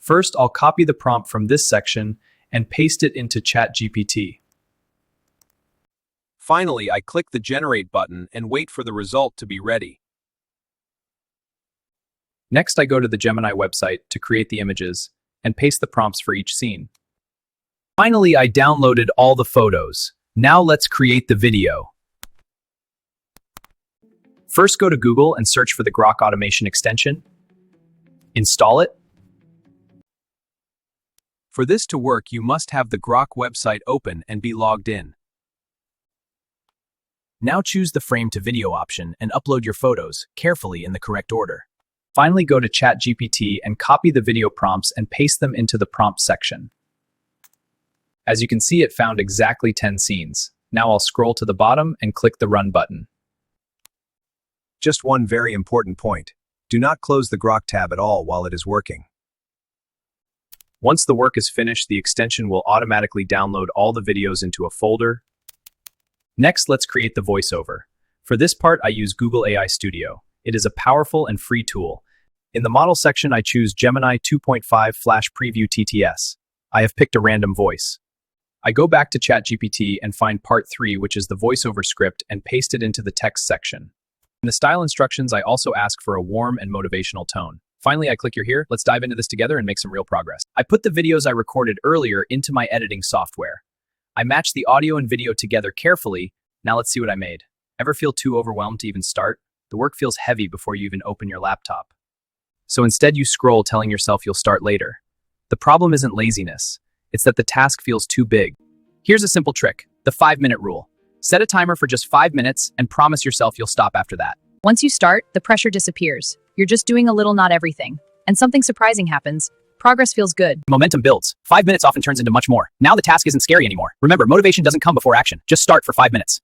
First, I'll copy the prompt from this section and paste it into ChatGPT. Finally, I click the Generate button and wait for the result to be ready. Next, I go to the Gemini website to create the images and paste the prompts for each scene. Finally, I downloaded all the photos. Now let's create the video. First, go to Google and search for the Grok Automation extension. Install it. For this to work, you must have the Grok website open and be logged in. Now choose the frame to video option and upload your photos, carefully in the correct order. Finally, go to ChatGPT and copy the video prompts and paste them into the prompt section. As you can see, it found exactly 10 scenes. Now I'll scroll to the bottom and click the Run button. Just one very important point. Do not close the Grok tab at all while it is working. Once the work is finished, the extension will automatically download all the videos into a folder. Next, let's create the voiceover. For this part, I use Google AI Studio. It is a powerful and free tool. In the model section, I choose Gemini 2.5 Flash Preview TTS. I have picked a random voice. I go back to ChatGPT and find part 3, which is the voiceover script, and paste it into the text section. In the style instructions, I also ask for a warm and motivational tone. Finally, I click here. Let's dive into this together and make some real progress. I put the videos I recorded earlier into my editing software. I matched the audio and video together carefully. Now let's see what I made. Ever feel too overwhelmed to even start? The work feels heavy before you even open your laptop. So instead you scroll, telling yourself you'll start later. The problem isn't laziness. It's that the task feels too big. Here's a simple trick, the 5-minute rule. Set a timer for just 5 minutes and promise yourself you'll stop after that. Once you start, the pressure disappears. You're just doing a little, not everything. And something surprising happens. Progress feels good. Momentum builds. 5 minutes often turns into much more. Now the task isn't scary anymore. Remember, motivation doesn't come before action. Just start for 5 minutes.